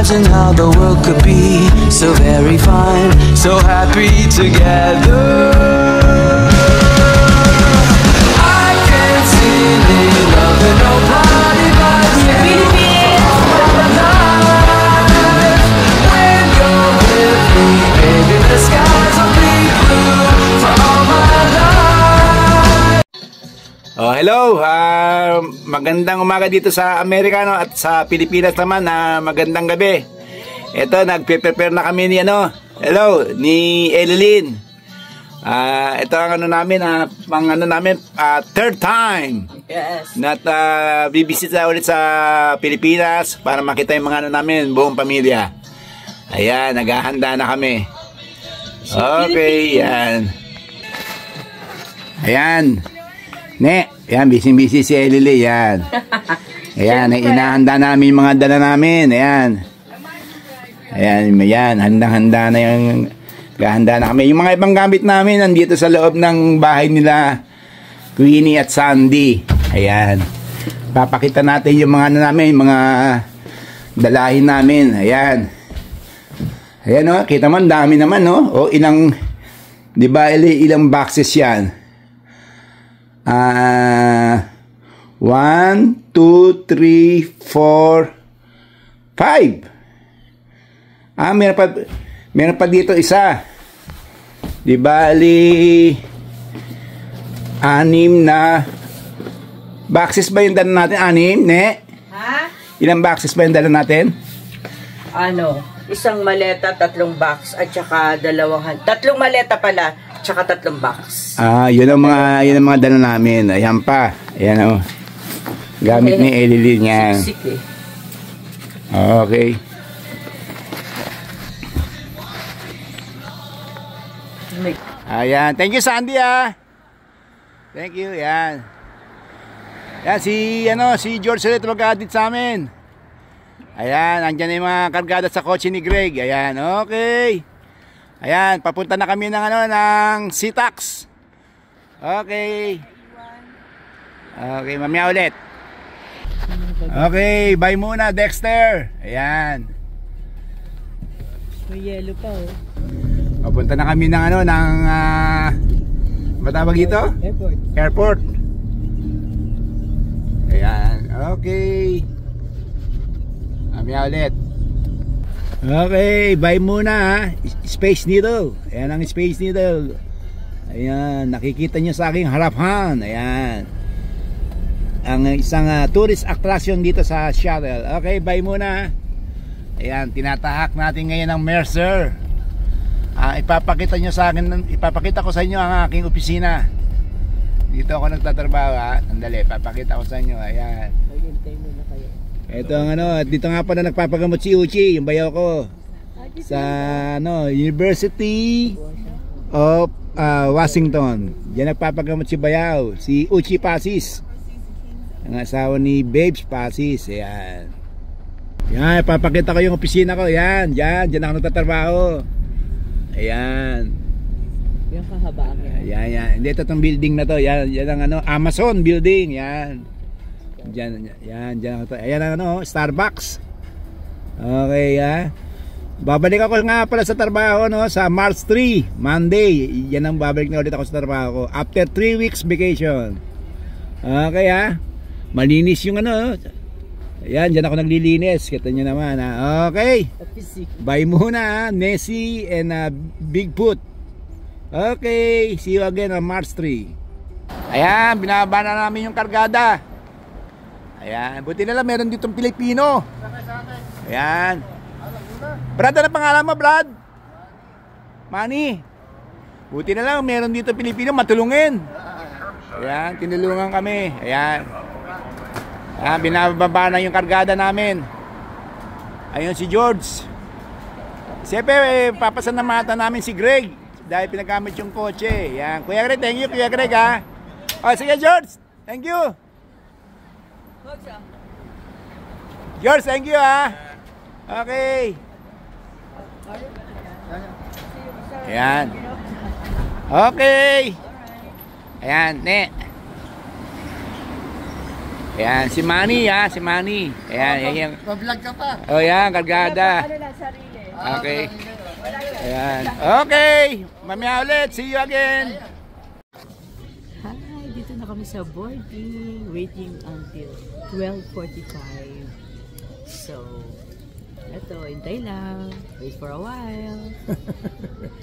imagine how the world could be so very fine, so happy together. I can't see me loving nobody but you. When you're with me, baby, the skies will be blue for all my life. Oh, hello. Magandang umaga dito sa Amerika, no? At sa Pilipinas naman, magandang gabi. Ito, nagpe-prepare na kami ni ni Elilyn. Ito ang third time. Yes. Na bibisita ulit sa Pilipinas para makita yung mga namin, buong pamilya. Ayan, naghahanda na kami. Okay, yan. Ayan. Ayan, busy-busy si Elily, yan. Ayan, inahanda namin yung mga dala namin, ayan. Ayan, handang-handa na yung, handa na kami. Yung mga ibang gamit namin, nandito sa loob ng bahay nila, Queenie at Sandy. Ayan. Papakita natin yung mga namin, mga dalahin namin, ayan. Ayan, o, kita mo, dami naman, no? O, ilang, di ba, ilang boxes yan? 1, 2, 3, 4, 5. Meron pa dito isa. Di bali 6 na boxes ba yung dala natin? 6, ne? Ha? Ilang boxes ba yung dala natin? Isang maleta, 3 box at saka 3 maleta pala, tsaka 3 box. Yun ang mga dala namin. Ayan pa. Ayan, oh. Gamit ni Elilyn yan. Siksik, Okay. Ayan. Thank you, Sandy, Thank you. Yan. Yan, si George ulit mag-adit sa amin. Ayan, andyan na yung mga kargada sa kotse ni Greg. Ayan, okay. Ayan, papunta na kami ng Sitax. Okay. Okay, mamaya ulit. Okay, bye muna, Dexter. Ayan. May yellow pa, oh. Papunta na kami ng matawag dito? Airport. Ayan, okay. Mamaya ulit. Okay, bye muna, Space Needle. Ayan ang Space Needle. Ayan, nakikita nyo sa aking harapan. Ayan, ang isang tourist attraction dito sa shuttle. Okay, bye muna. Ayan, tinatahak natin ngayon ang Mercer. Ipapakita ko sa inyo ang aking opisina. Dito ako nagtatrabaho, Sandali, papakita ko sa inyo. Ayan. Ito ang dito nga pala nagpapagamot si Uchi, yung bayaw ko. Sa University of Washington. Diyan nagpapagamot si bayaw, si Uchi Pasis. Ang asawa ni Babes Pasis. Ayan. Yan, papakita ko yung opisina ko. Yan, diyan ako nagtatrabaho. Ayan. Yung kahabaan yan. Yan. Hindi, ito itong building na to. Yan ang Amazon building. Yan. Yan ako to. Ayan ang Starbucks. Okay, babalik ako nga pala sa trabaho sa March 3, Monday. Yan ang babalik na ulit ako sa trabaho ko. After 3 weeks vacation. Okay, malinis yung Ayan, dyan ako naglilinis. Kita nyo naman, Okay. Bye muna, Nessie and Bigfoot. Okay, see you again on March 3. Ayan, binaba na namin yung kargada. Ayan, buti na lang meron ditong Pilipino. Ayan. Brad, ano pangalan mo, Brad? Manny. Buti na lang meron dito Pilipino, matulungin. Ayan, tinulungan kami. Ayan. Binababa na yung kargada namin. Ayun si George. Siyempre, papasanamatan namin si Greg dahil pinagamit yung kotse. Yan. Kuya Greg, thank you, Kuya Greg, sige, George. Thank you. George, thank you, Okay. Ayan. Okay. Ayan, Ayan, si Manny ha, si Manny. Ayan, yan. Mablog ka pa. Oh, yan, Gargada. Ano lang, sarili. Okay. Ayan. Okay. Mamaya ulit. See you again. Hi, dito na kami sa boarding. Waiting until 12:45. So, eto, hintay lang. Wait for a while.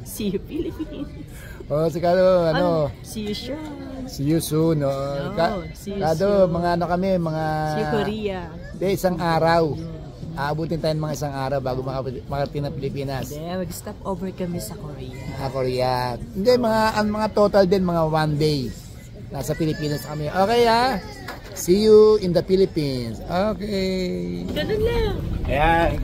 See you, Philippines. Oh, siguro, ano, See you, Sean. see you soon. No? See you Kado, soon. mga ano kami, mga... See you, Korea. Hindi, isang araw. Aabutin tayo ng mga isang araw bago makarating ng Pilipinas. Then, mag-stop over kami sa Korea. Korea. Hindi, ang mga total din, mga 1 day. Nasa Pilipinas kami. Okay ha? See you in the Philippines. Okay. Ganun lang. Ayan.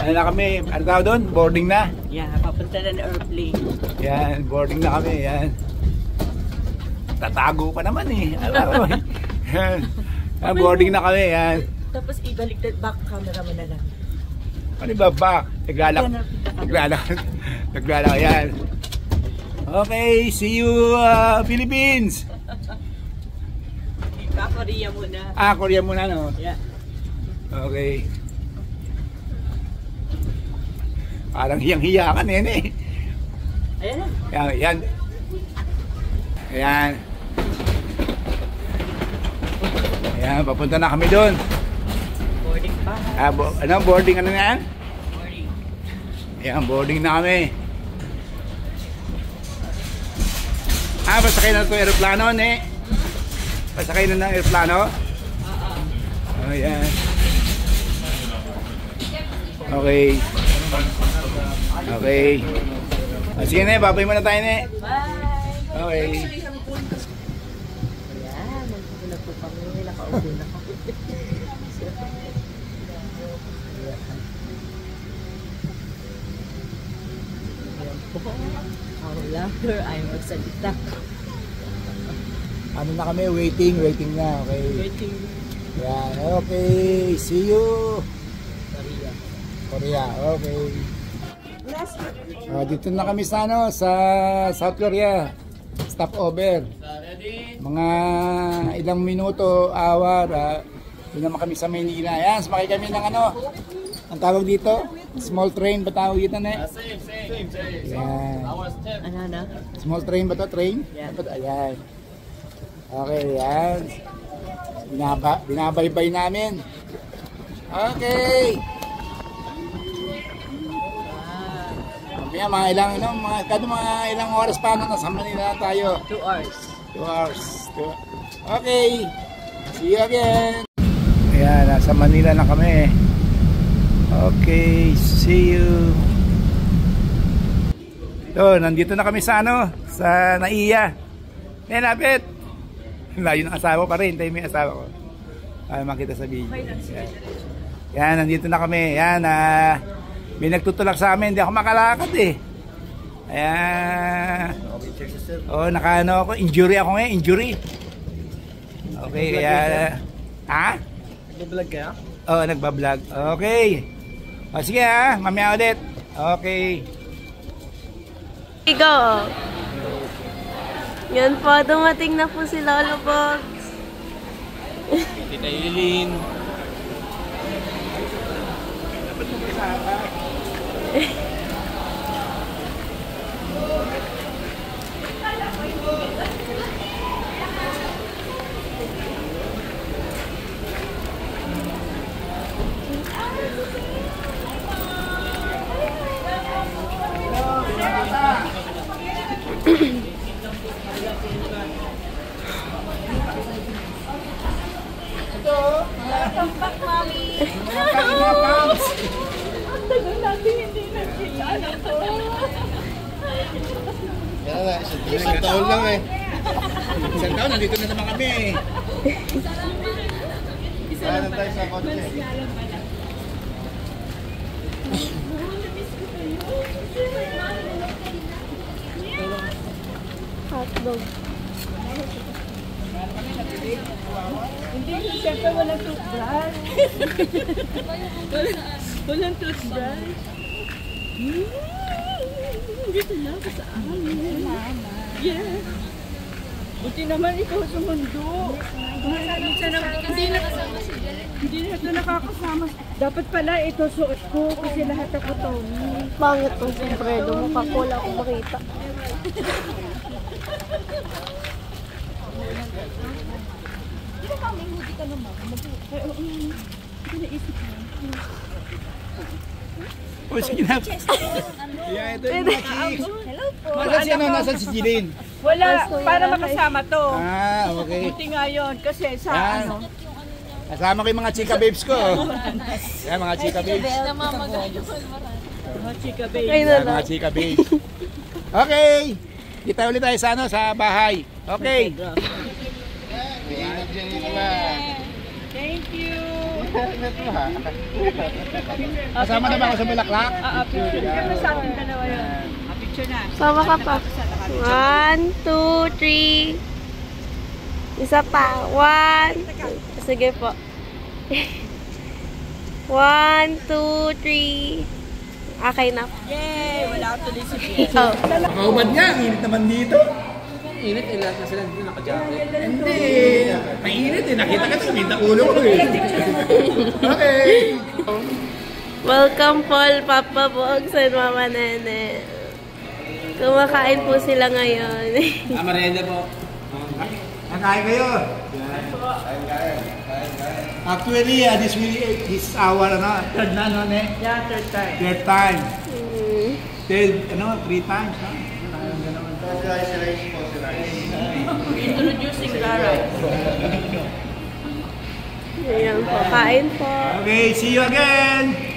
Ano na kami? Ano tawag doon? Boarding na. Yeah, papunta na ng airplane. Yan, boarding na kami. Yan. Tatago pa naman eh. Alam mo. Yan. Boarding na kami. Yan. Tapos ibalik na back camera mo na lang. Ano ba ba? Naglalak. Yan. Okay, see you Philippines. Korea muna. Korea muna no? Yeah. Okay. Parang hiyang-hiya ka nene. Ayan na. Yan. Ayan. Ayan, papunta na kami doon. Boarding pa. Boarding ano na yan? Boarding. Ayan, boarding na kami. Pasakay na ito aeroplano, ne? Pasakay na ng aeroplano? Oo. Ayan. Okay. Okay. Sige ne, babay muna tayo ne. Bye! Okay. Ayan, nandito na po kami. Nakaupo na kami. Ayan po. Ang lover ay magsalita. Ano na kami? Waiting na. Okay. Waiting. Yan. Okay. See you. Korea. Okay. Dito na kami sa sa South Korea. Stop over. Mga ilang minuto, hour, doon naman kami sa Maynila. Yan, sumakay kami ng ang tawag dito? Small train ba tawag dito na? Same. Yan. Ano na? Small train ba to? Train? Yeah. Ayan. Okay, yan. Binabaybay namin. Okay. Mga ilang oras pa nasa Manila tayo. 2 hours. 2 hours. Okay. See you again. Ayan, nasa Manila na kami. Okay, see you. So, nandito na kami sa sa Naiya. Lapit. Layo ng asawa pa rin. Tayo may asawa ko. Ay, makita sa video. Yan, nandito na kami. Yan, may nagtutulak sa amin. Hindi ako makalakad eh. Ayan. Ako. Injury ako ngayon. Injury. Okay, kaya... Ha? Nag-vlog kaya? Oo, nagbablog. Okay. O, sige ha. Mamaya ulit. Okay. Go! Yan po, dumating na po si Lolo Box. Tita Eileen. Isang taon lang eh. Isang taon, nandito na naman kami eh. Saan tayo sa kotse? Hotdog. Hindi, siyempre walang toothbrush. Walang toothbrush. Dito na ako sa amin. Yeah. Buti naman ikaw sumundo. Hindi na ito nakakasama. Dapat pala ito suot ko kasi lahat ako to. Pangit tong sombrero mo. Kakula akong makita. O, sige na. Yeah, ito yung mga chicks. Nasaan si ano? Nasaan si Jilin? Wala, para makasama to. Ah, okay. Buti nga yun kasi sa Yan. ano. Kasama ko yung mga chika babes ko. Yan, mga chika babes. Mga chika babe. Ay na Yan, lang. mga chika babes. Okay. Kita ulit tayo sa ano, sa bahay. Okay. Thank you. Kasama na ba ako sa Bulaklak? Picture ka sa ating dalawa yun. Picture na. Sama ka pa. 1, 2, 3. Isa pa. 1. Sige po. 1, 2, 3. Okay na. Yay! Wala ako tuloy si Pierre. Oh. Kaubad niya, ang init naman dito. Init eh, lahat na sila dito naka-jacket. Hindi. Mainit eh. Nakita ka sa minta ulo ko eh. Okay. Welcome Paul, Papa Bogs, and Mama Nene. Kumakain po sila ngayon. Merienda po. Nakain kayo? Actually, this hour, ano, third na, ano, ne? Yeah, third time. Third time. Mm. Third, ano, 3 times, no? Introducing Lara. Ayan po, kain po. Okay, see you again!